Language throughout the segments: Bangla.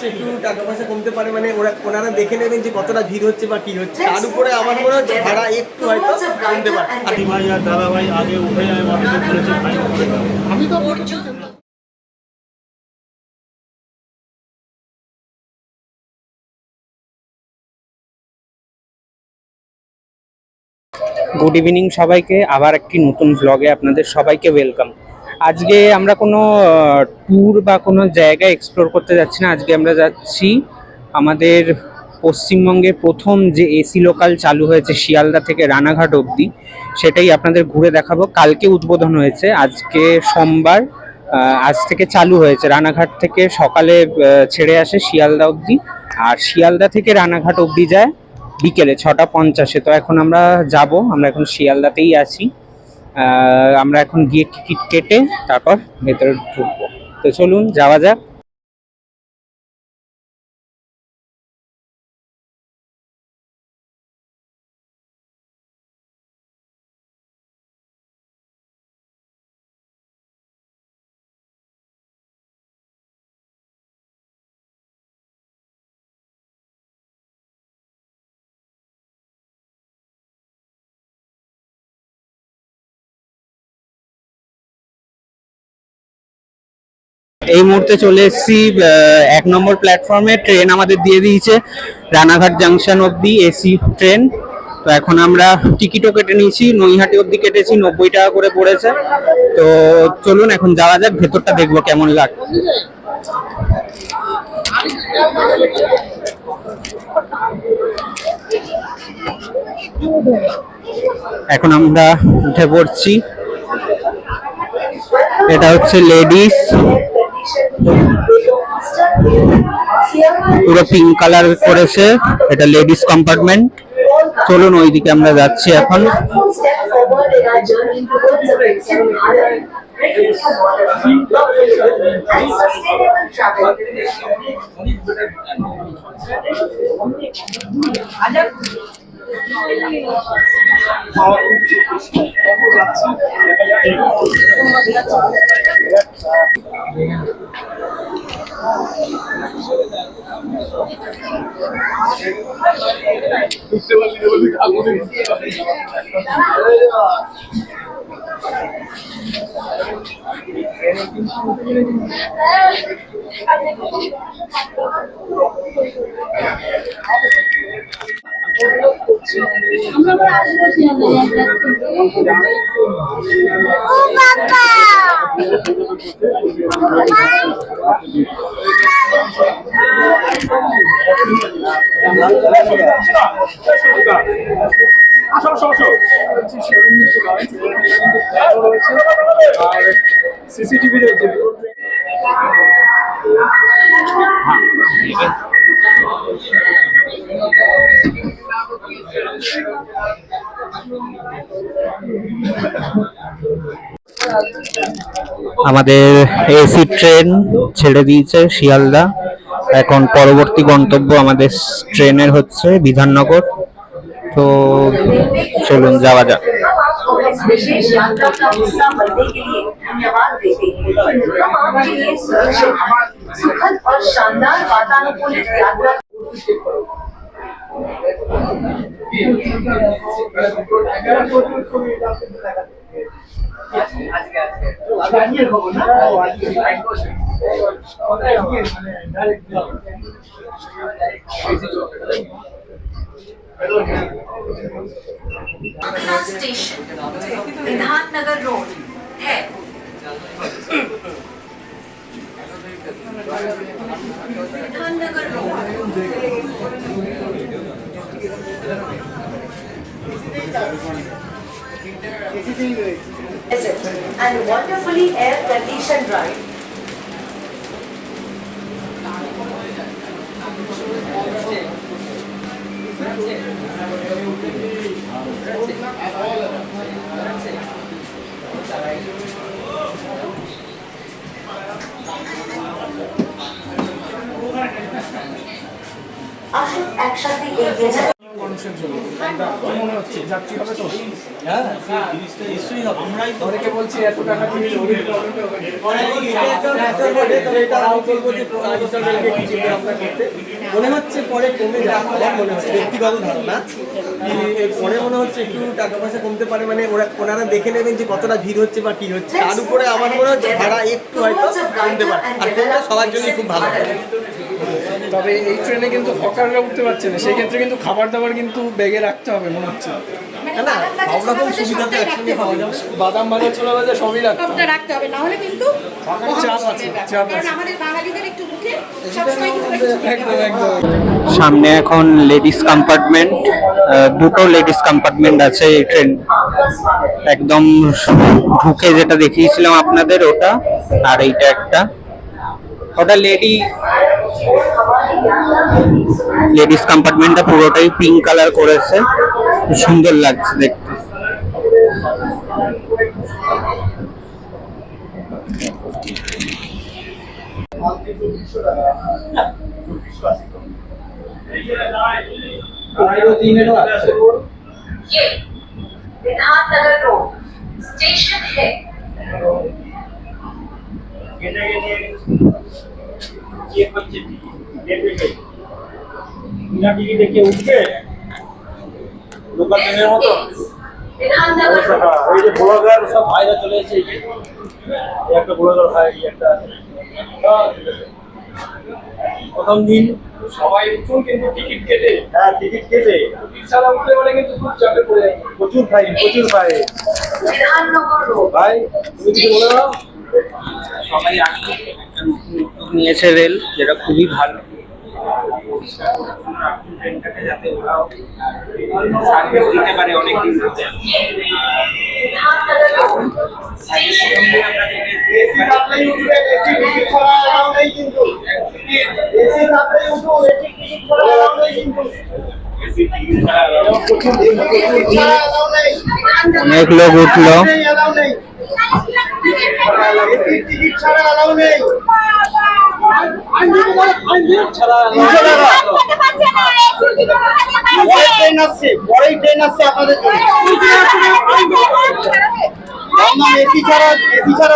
একটু টাকা পয়সা কমতে পারে, মানে ওনারা দেখে নেবেন যে কতটা ভিড় হচ্ছে বা কি হচ্ছে, তার উপরে আমার মনে হচ্ছে ভাড়া একটু হয়তো কমতে পারে। ভাই আর দাদা ভাই আগে উঠে যায় মাটিতে পড়েছে ভাই, আমি তো গুড ইভিনিং সবাইকে, আবার একটি নতুন ব্লগে আপনাদের সবাইকে ওয়েলকাম। আজকে আমরা কোনো ট্যুর বা কোনো জায়গায় এক্সপ্লোর করতে যাচ্ছি না। আজকে আমরা যাচ্ছি আমাদের পশ্চিমবঙ্গে প্রথম যে এসি লোকাল চালু হয়েছে শিয়ালদা থেকে রানাঘাট অবধি, সেটাই আপনাদের ঘুরে দেখাবো। কালকে উদ্বোধন হয়েছে, আজকে সোমবার, আজ থেকে চালু হয়েছে। রানাঘাট থেকে সকালে ছেড়ে আসে শিয়ালদা অবধি, আর শিয়ালদা থেকে রানাঘাট অবধি যায় বিকেলে 6:50। তো এখন আমরা যাব, আমরা এখন শিয়ালদাতেই আছি। আমরা এখন গিয়ে টিকিট কেটে তারপর ভেতরে ঢুকবো। তো চলুন যাওয়া যাক। এই মুহূর্তে চলে এসেছি 1 নম্বর প্ল্যাটফর্মে। ট্রেন আমাদের দিয়ে দিয়েছে রানাঘাট জাংশন অবধি এসি ট্রেন। তো এখন আমরা টিকিটও কেটে নিয়েছি, নৈহাটি অবধি কেটেছি, 90 টাকা করে পড়েছে। তো চলুন এখন যাওয়া যাক, ভেতরটা দেখবো কেমন লাগে। এখন আমরা উঠে পড়ছি। এটা হচ্ছে লেডিস, পুরো পিঙ্ক কালার করেছে, এটা লেডিস কম্পার্টমেন্ট। চলুন ওইদিকে আমরা যাচ্ছি এখন। সিসিটিভি রয়েছে। আমাদের এসি ট্রেন ছেড়ে দিয়েছে শিয়ালদা। এখন পরবর্তী গন্তব্য আমাদের ট্রেনের হচ্ছে বিধাননগর। তো চলুন যাওয়া যাক। विशेष यात्रा का हिस्सा बनने के लिए धन्यवाद देते हैं। हम आपके लिए सुरक्षित, सुखद और शानदार वातानुकूलित यात्रा स्टेशन विधाननगर रोड है। Bidhannagar road and wonderfully air conditioned ride. আসুন একসাথে এগিয়ে যাই। মানুষের জন্য কি মনে হচ্ছে যাত্রী হবে তো? হ্যাঁ জিনিসটা নিশ্চয়ই হবে। অনেকে বলছি এত টাকা দিয়ে ওদের প্রবলেমটা হবে মনে হচ্ছে পরে কমে যাবে, আমার মনে হচ্ছে ব্যক্তিগত ধারণা পরে মনে হচ্ছে একটু টাকা পয়সা কমতে পারে, মানে ওনারা দেখে নেবেন যে কতটা ভিড় হচ্ছে বা কি হচ্ছে, তার উপরে আমার মনে হচ্ছে ভাড়া একটু হয়তো কমতে পারে, আর কমলে সবার জন্যই খুব ভালো হবে। তবে এই ট্রেনে কিন্তু হকাররা উঠতে পারছে না, সেই ক্ষেত্রে কিন্তু খাবার দাবার কিন্তু ব্যাগে রাখতে হবে মনে হচ্ছে। না সব রকম সুবিধা তো একসঙ্গে পাওয়া যাবে। বাদাম ভাজা ছোলা ভাজা সবই রাখতে হবে। সবটা রাখতে হবে, না হলে কিন্তু চাপ আছে, চাপ কারণ আছে। আমাদের বাঙালিদের একটু মুখে সবসময় কিছু না কিছু একদম একদম। সামনে এখন লেডিস কম্পার্টমেন্ট, দুটো লেডিস কম্পার্টমেন্ট আছে এই ট্রেন, একদম ঢুকে যেটা দেখিয়েছিলাম আপনাদের ওটা, আর এইটা একটা, ওটা লেডিস কম্পার্টমেন্টটা পুরোটাই পিঙ্ক কালার করেছে, সুন্দর লাগছে দেখতে। ये विधाननगर रोड स्टेशन है। লোকাল ট্রেনের মতো विधाननगर रोड ওই যে ব্লগার সব ভাইরা চলে এসেছে, এই একটা ব্লগার ভাই, একটা প্রথম দিন সবাই উঠুন কিন্তু টিকিট কেটে, হ্যাঁ টিকিট কেটে, টিকিট ছাড়া উঠলে মানে কিন্তু খুব চাপে পড়ে যাবে। প্রচুর ভাই विधाननगर रोड ভাই তুমি কিছু বলে দাও। সবাই আগে একটা নতুন উদ্যোগ নিয়েছে রেল, যেটা খুবই ভালো। ট্রেনটাকে যাতে ওরাও সার্ভিস দিতে পারে অনেকদিন ধরে। विधाननगर रोड स्टेशन है। এসি রাখলেই উঠবে, এসি টিকিট ছাড়া এলাও নেই কিন্তু। এসি রাখলেই উঠো, এসি টিকিট ছাড়া এলাও নেই কিন্তু। এসি টিকিট ছাড়া এলাও প্রচুর টিকিট ছাড়া এলাও নেই। অনেক লোক উঠলো। এলাও নেই। এসি টিকিট ছাড়া এলাও নেই। পরেই ট্রেন আসছে আপনাদের জন্য। এসি ছাড়া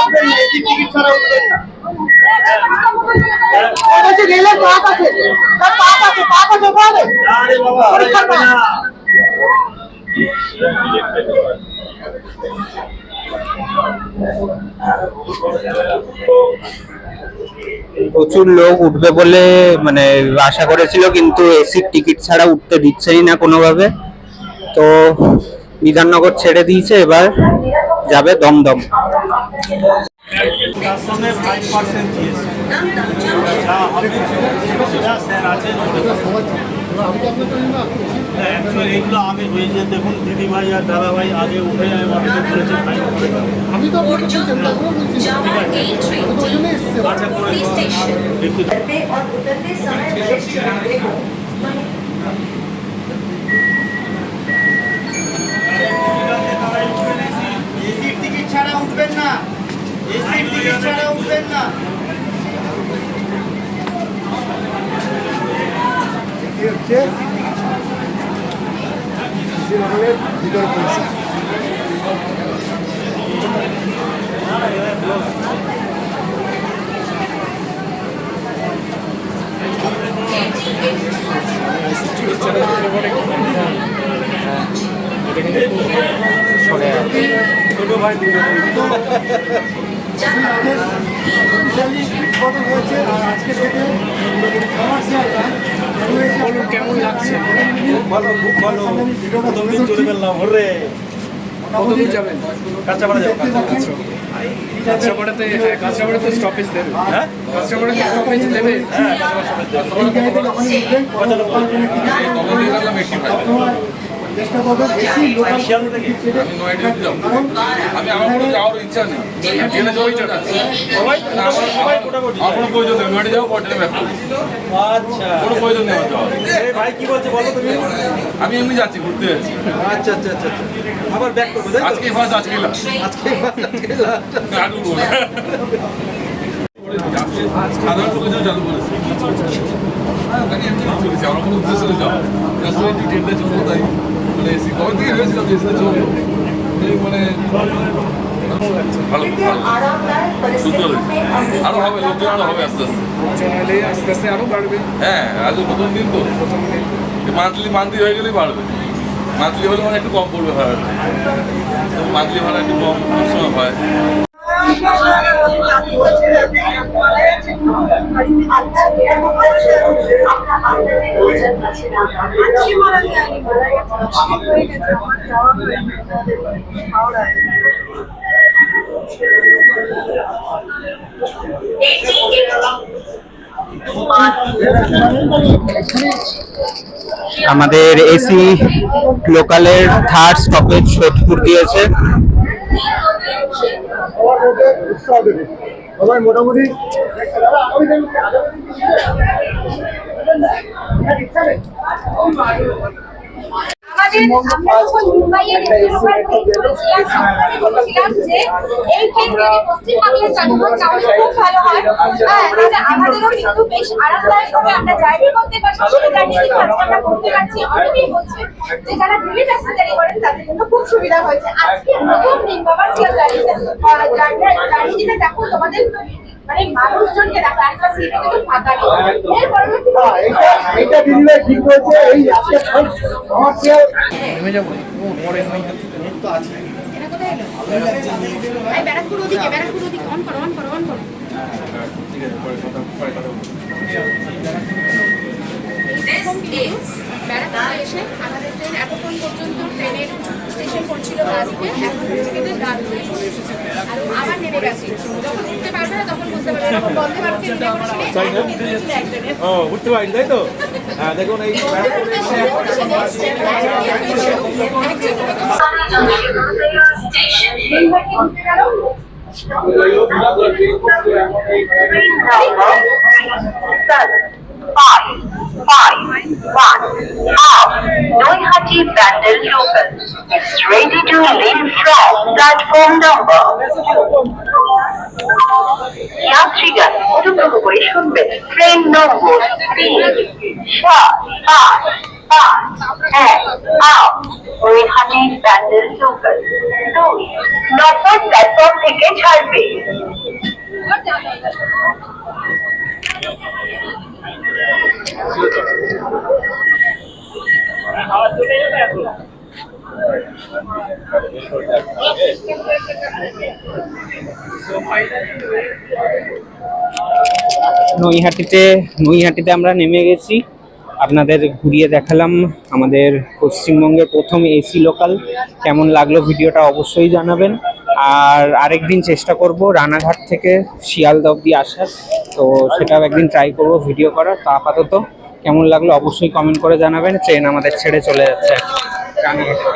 উঠবেন না, এসি টিকিট ছাড়া উঠবেন না। আরে বাবা, প্রচুর লোক উঠবে বলে মানে আশা করেছিল, কিন্তু এসির টিকিট ছাড়া উঠতে দিচ্ছেই না কোনোভাবে, তো বিধাননগর ছেড়ে দিয়েছে, এবার যাবে দমদম। তার সঙ্গে 5% দিয়েছে। যা হবে সেটা স্যার আছেন। অ্যাকচুয়ালি এইগুলো আগে হয়েছে, দেখুন দিদি ভাই আর দাদা ভাই আগে উঠে যায় মাটিতে করেছে, ফাইন করে। जावा ए ट्रेन আচ্ছা করে स्टेशन একটু चढ़ते और उतरते समय वरिष्ठ नागरिक हो। এসির টিকিট ছাড়া উঠবেন না, এসির টিকিট ছাড়া উঠবেন না। ছোট ভাই বলুন কেমন লাগছে? ভালো, খুব ভালো। প্রথম দিন চলে গেলাম, হরে কতদূর যাবেন? কাঁচাপাড়া যাবো। কাঁচরাপাড়াতে স্টপেজ দেবে, হ্যাঁ কাঁচরাপাড়াতে স্টপেজ দেবে। শিয়ালদা থেকে আমি আমার কোনো যাওয়ার ইচ্ছা নেই, ট্রেনে যাওয়ার ইচ্ছা আছে। সবাই মোটামুটি। আমার কোনো প্রয়োজন নেই, নয়টা যাবো পরে ব্যাক করবো, আচ্ছা কোনো প্রয়োজন নেই আমার যাওয়ার। এই ভাই কি বলছে বলো তুমি? আমি এমনি যাচ্ছি, ঘুরতে যাচ্ছি। আচ্ছা আচ্ছা আচ্ছা আচ্ছা, আবার ব্যাক করবো তাই তো? আজকে ফার্স্ট, আজকে লাস্ট। আজকে চালু করবো। সাধারণ লোকের জন্য চালু করেছে। এমনি চলেছে আমরা কোনো উদ্দেশ্যে যাও আসলে ডিটেলটা চলবো তাই মানে এসি কবে থেকে হয়েছিল যে এসিতে চলবো এই মানে ভালো ভালো आरामदायक সুন্দর परिस्थितियों में अपनी আরো হবে লোকজন আরো হবে আস্তে আস্তে চলে আস্তে আস্তে আরও বাড়বে। হ্যাঁ আজ প্রথম দিন তো মান্থলি হয়ে গেলেই বাড়বে মান্থলি হলে মানে একটু কম পড়বে ভাড়াটা মান্থলি ভাড়া একটু কম সময় হয় আমাদের এসি লোকালের থার্ড স্টপেজ সোদপুর দিয়েছে। সবাই মোটামুটি আমাদের আমরা যখন মুম্বাইয়ের লোকাল ট্রেন করেছিলাম তখনই বলেছিলাম যে এই ট্রেন যদি পশ্চিমবাংলায় চালু হয় তাহলে খুব ভালো হয়। হ্যাঁ, তাহলে আমাদেরও কিন্তু বেশ আরামদায়কভাবে আমরা জার্নি করতে পারছি, সেই জার্নি কিন্তু আজকে আমরা করতে পারছি। অনেকেই বলছে যে যারা দিল্লি প্যাসেঞ্জারি করেন তাদের কিন্তু খুব সুবিধা হয়েছে। আজকে প্রথম দিন কমার্শিয়াল জার্নিতে দেখো তোমাদের মানে মানুষজনকে দেখো একটা সিট কিন্তু ফাঁকা নেই। এর পরবর্তীতে এইটা দিদিভাই ঠিক হয়েছে এই আজকে কমার্শিয়াল নেমে যাবো পরে তো আছে এটা কোথায় এলো? এই ব্যারাকপুর ওদিকে অন করো। ব্যারাকপুরে এসে আমাদের ট্রেন এতক্ষণ পর্যন্ত ট্রেনের স্টেশন করছিল বাদিকে, এখন হচ্ছে কিন্তু ডান হয়ে আর আবার নেমে গেছে। যখন উঠতে পারবে না তখন বুঝতে পারবে এরকম বন্ধে ভারতে উঠে পড়েছিল ও উঠতে পারেন তাই তো হ্যাঁ দেখুন এই Noihati Bandel Local is ready to leave from platform number. यात्रीगण অনুগ্রহ করে শুনবেন ট্রেন নম্বর 3-4-5-1 নৈহাটি ব্যান্ডেল লোকাল 2 নম্বর প্ল্যাটফর্ম থেকে ছাড়বে। নৈহাটিতে আমরা নেমে গেছি। আপনাদের ঘুরিয়ে দেখালাম আমাদের পশ্চিমবঙ্গের প্রথম এসি লোকাল। কেমন লাগলো ভিডিওটা অবশ্যই জানাবেন। আর আরেকদিন চেষ্টা করব রানাঘাট থেকে শিয়ালদা অবধি আসার, তো সেটাও একদিন ট্রাই করব ভিডিও করার। তো আপাতত কেমন লাগলো অবশ্যই কমেন্ট করে জানাবেন। ট্রেন আমাদের ছেড়ে চলে যাচ্ছে রানাঘাটে।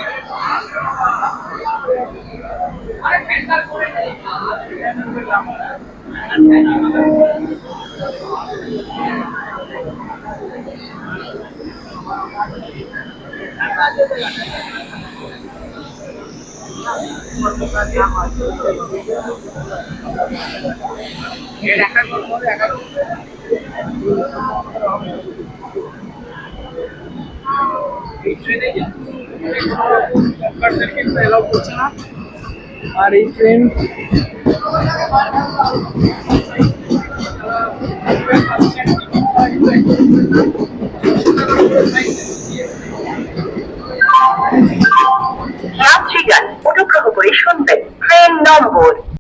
এই ট্রেনে কিন্তু এলাও করছে না। আর এই ট্রেন यात्रीगण অনুগ্রহ করে শুনবেন ট্রেন নম্বর